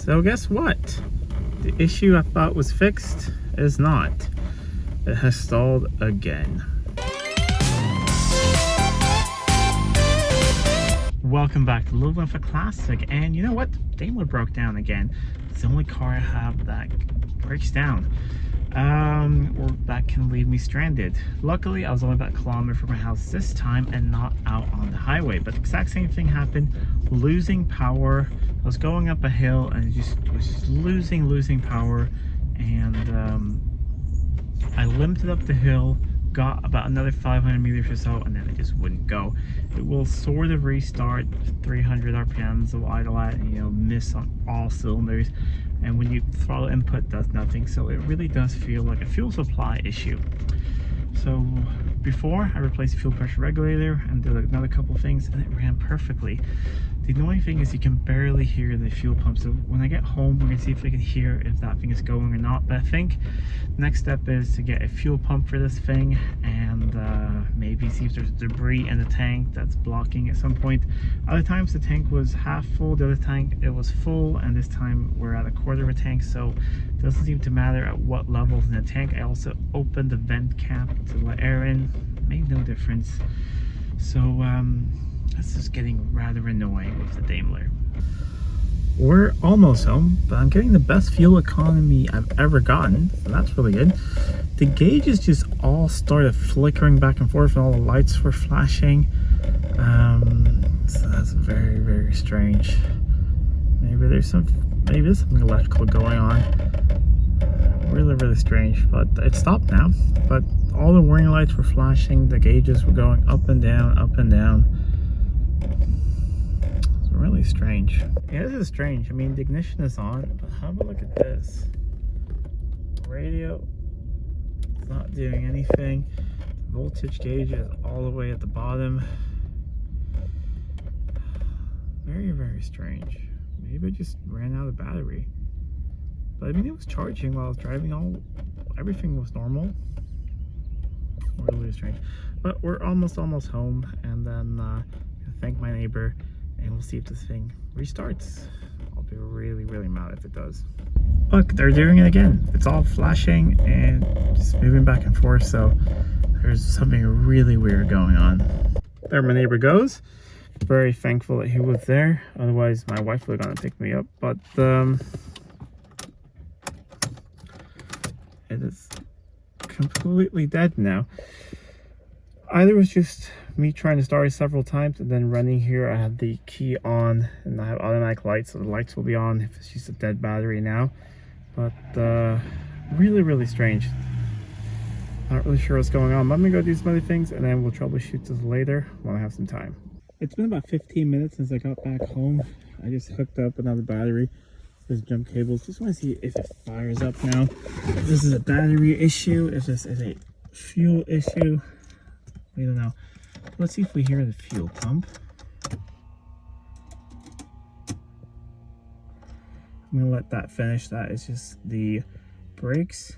So guess what? The issue I thought was fixed is not. It has stalled again. Welcome back to Living with a Classic, and you know what? Daimler broke down again. It's the only car I have that breaks down. Or that can leave me stranded. Luckily, I was only about a kilometer from my house this time and not out on the highway, but the exact same thing happened. Losing power. I was going up a hill and was just losing power, and I limped up the hill, got about another 500 meters or so, and then it just wouldn't go. It will sort of restart 300 RPMs, will idle at, and miss on all cylinders, and when you throttle input does nothing. So it really does feel like a fuel supply issue. So before, I replaced the fuel pressure regulator and did another couple things, and it ran perfectly. The annoying thing is you can barely hear the fuel pump. So when I get home, we're gonna see if I can hear if that thing is going or not. But I think the next step is to get a fuel pump for this thing, and maybe see if there's debris in the tank that's blocking at some point. Other times the tank was half full, the other tank it was full, and this time we're at a quarter of a tank, so it doesn't seem to matter at what levels in the tank. I also opened the vent cap to let air in, made no difference. So this is getting rather annoying with the Daimler. We're almost home, but I'm getting the best fuel economy I've ever gotten, so that's really good. The gauges just all started flickering back and forth, and all the lights were flashing. So that's very strange. Maybe there's something electrical going on. Really strange, but it stopped now. But all the warning lights were flashing, the gauges were going up and down, up and down. It's really strange. Yeah, this is strange. I mean, the ignition is on, but have a look at this. Radio, it's not doing anything. The voltage gauge is all the way at the bottom. Very strange. Maybe I just ran out of battery. But I mean, it was charging while I was driving. Everything was normal. Really strange. But we're almost home, and then thank my neighbor, and we'll see if this thing restarts. I'll be really mad if it does. Look, they're doing it again. It's all flashing and just moving back and forth, so there's something really weird going on. There my neighbor goes. Very thankful that he was there, otherwise my wife would have gone to pick me up. But it is completely dead now. Either it was just me trying to start it several times, and then running here I had the key on and I have automatic lights, so the lights will be on if it's just a dead battery now. But really strange. Not really sure what's going on. I'm gonna go do some other things, and then we'll troubleshoot this later when I have some time. It's been about 15 minutes since I got back home. I just hooked up another battery. There's jump cables. Just want to see if it fires up now. If this is a battery issue, if this is a fuel issue, we don't know. Let's see if we hear the fuel pump. I'm gonna let that finish. That is just the brakes.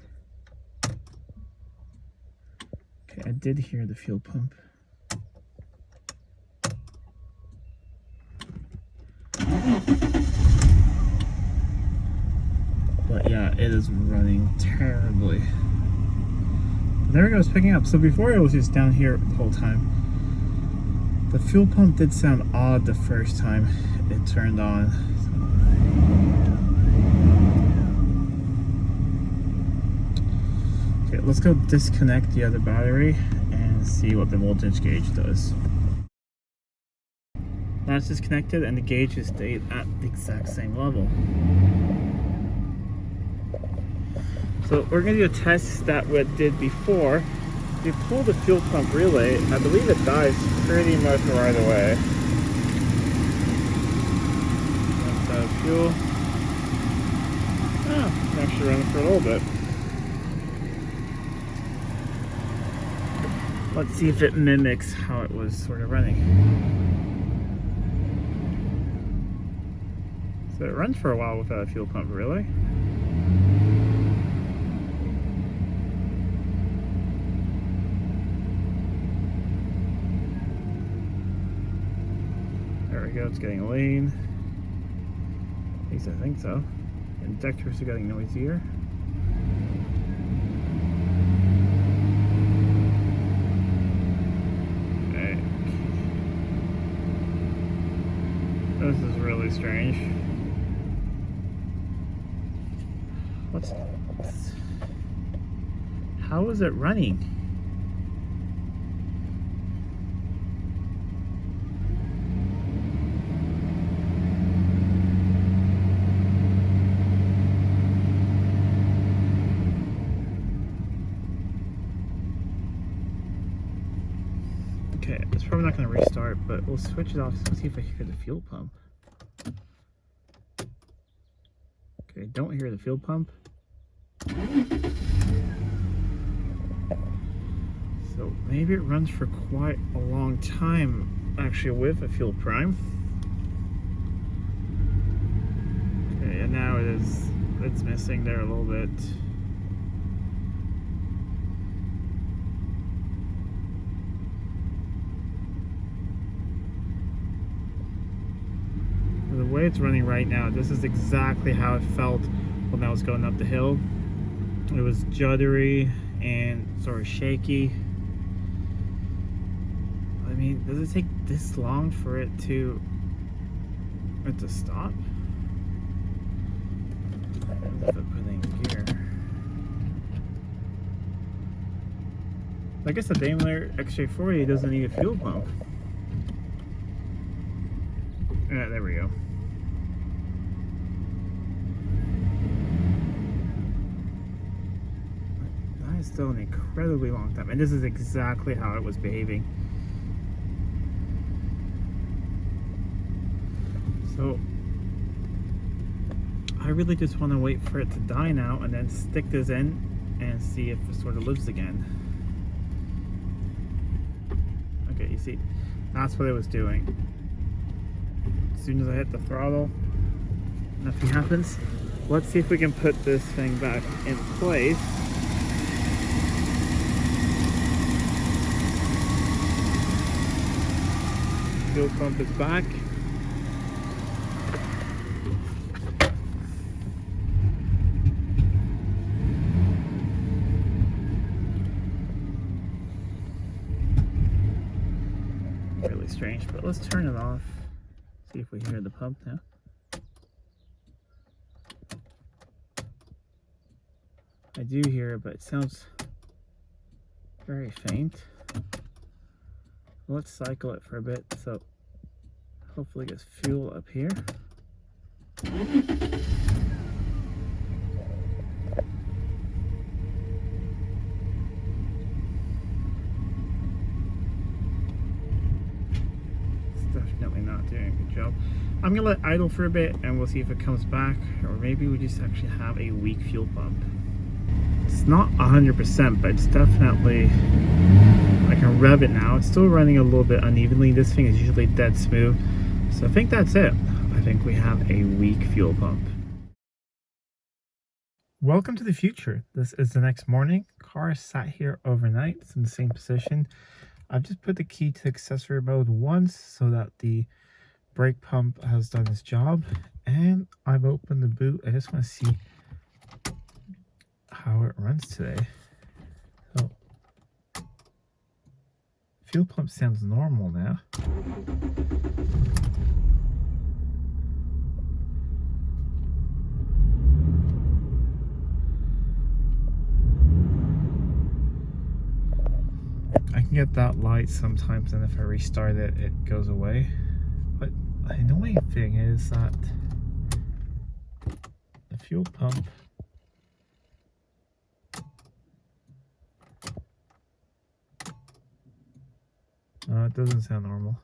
Okay, I did hear the fuel pump. But yeah, it is running terribly. There it goes, picking up. So before it was just down here the whole time. The fuel pump did sound odd the first time it turned on. Okay, let's go disconnect the other battery and see what the voltage gauge does. Now it's disconnected and the gauge has stayed at the exact same level. So we're going to do a test that we did before. If you pull the fuel pump relay, I believe it dies pretty much right away. That's fuel. Oh, it's actually running for a little bit. Let's see if it mimics how it was sort of running. So it runs for a while without a fuel pump, really. There we go, it's getting lean. least I think so. Injectors are getting noisier. Okay. This is really strange. What's... How is it running? Okay, it's probably not going to restart, but we'll switch it off and see if I hear the fuel pump. Okay, don't hear the fuel pump. So maybe it runs for quite a long time, actually, with a fuel prime. Okay, and now it's missing there a little bit. The way it's running right now, this is exactly how it felt when I was going up the hill. It was juddery and sort of shaky. I mean, does it take this long for it to stop? If I put it in gear. I guess the Daimler XJ40 doesn't need a fuel pump. Yeah, there we go. That is still an incredibly long time, and this is exactly how it was behaving. So I really just want to wait for it to die now and then stick this in and see if it sort of lives again. Okay, you see, that's what it was doing. As soon as I hit the throttle, nothing happens. Let's see if we can put this thing back in place. Fuel pump is back. Really strange, but let's turn it off. See if we hear the pump now. I do hear it, but it sounds very faint. Let's cycle it for a bit, so hopefully it gets fuel up here. Definitely not doing a good job. I'm gonna let it idle for a bit and we'll see if it comes back, or maybe we just actually have a weak fuel pump. It's not 100%, but it's definitely, I can rev it now. It's still running a little bit unevenly. This thing is usually dead smooth. So I think that's it. I think we have a weak fuel pump. Welcome to the future. This is the next morning. Car sat here overnight. It's in the same position. I've just put the key to accessory mode once so that the brake pump has done its job, and I've opened the boot. I just want to see how it runs today. So fuel pump sounds normal now. I can get that light sometimes, and if I restart it, it goes away. But the annoying thing is that the fuel pump it doesn't sound normal.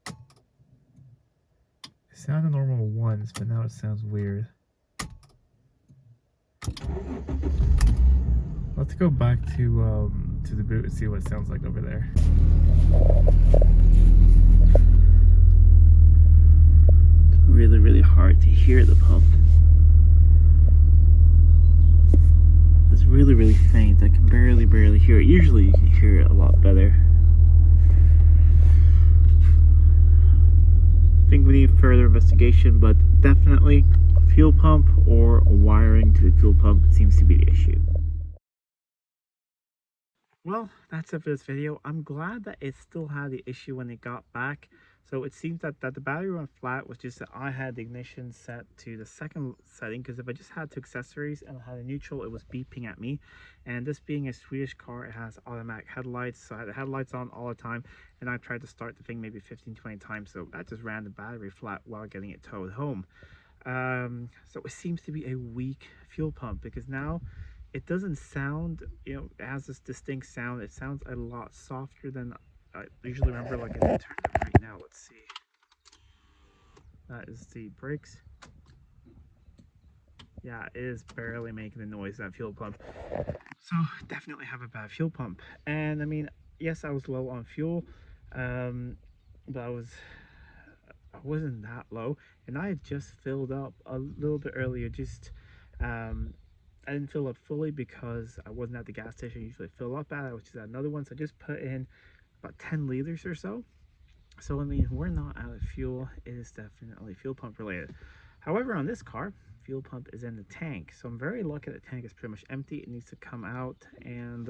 It sounded normal once, but now it sounds weird. Let's go back to the boot and see what it sounds like over there. It's really hard to hear the pump. It's really faint. I can barely hear it. Usually you can hear it a lot better. I think we need further investigation, but definitely pump or wiring to the fuel pump seems to be the issue. Well, that's it for this video. I'm glad that it still had the issue when it got back. So it seems that the battery went flat was just that I had the ignition set to the second setting, because if I just had two accessories and I had a neutral, it was beeping at me. And this being a Swedish car, it has automatic headlights, so I had the headlights on all the time, and I tried to start the thing maybe 15-20 times, so that just ran the battery flat while getting it towed home. So it seems to be a weak fuel pump, because now it doesn't sound, it has this distinct sound. It sounds a lot softer than I usually remember. Like, I can turn it right now. Let's see. That is the brakes. Yeah, it is barely making the noise, that fuel pump. So definitely have a bad fuel pump. And I mean, yes, I was low on fuel, but I wasn't that low, and I had just filled up a little bit earlier. Just I didn't fill up fully because I wasn't at the gas station I usually fill up at. I was just at another one, so I just put in about 10 liters or so. So I mean, we're not out of fuel. It is definitely fuel pump related. However, on this car, fuel pump is in the tank, so I'm very lucky that the tank is pretty much empty. It needs to come out, and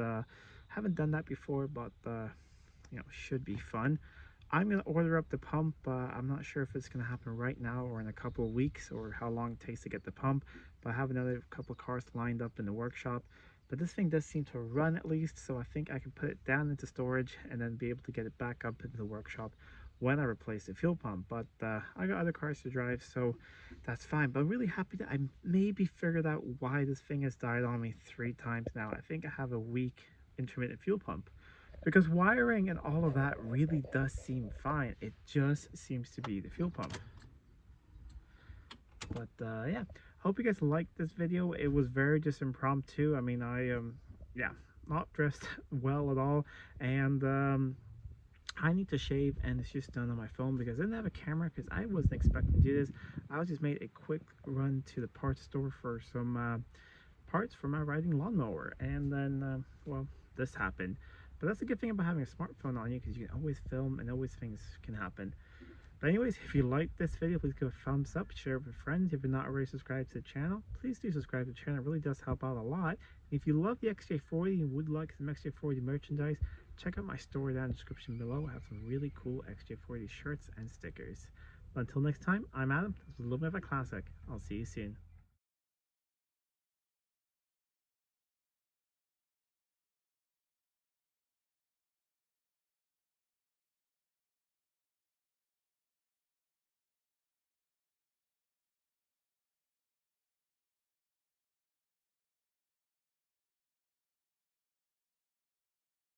haven't done that before, but should be fun. I'm going to order up the pump. I'm not sure if it's going to happen right now or in a couple of weeks, or how long it takes to get the pump, but I have another couple of cars lined up in the workshop. But this thing does seem to run at least, so I think I can put it down into storage and then be able to get it back up into the workshop when I replace the fuel pump. But I got other cars to drive, so that's fine. But I'm really happy that I maybe figured out why this thing has died on me 3 times now. I think I have a weak intermittent fuel pump, because wiring and all of that really does seem fine. It just seems to be the fuel pump. But yeah, hope you guys liked this video. It was very just impromptu. I mean, yeah, not dressed well at all, and I need to shave, and it's just done on my phone because I didn't have a camera, because I wasn't expecting to do this. I just made a quick run to the parts store for some parts for my riding lawnmower, and then well, this happened. But that's a good thing about having a smartphone on you, because you can always film and always things can happen. But anyways, if you liked this video, please give a thumbs up, share it with friends. If you're not already subscribed to the channel, please do subscribe to the channel. It really does help out a lot. And if you love the XJ40 and would like some XJ40 merchandise, check out my store down in the description below. I have some really cool XJ40 shirts and stickers. But until next time, I'm Adam. This was Living with a Classic. I'll see you soon.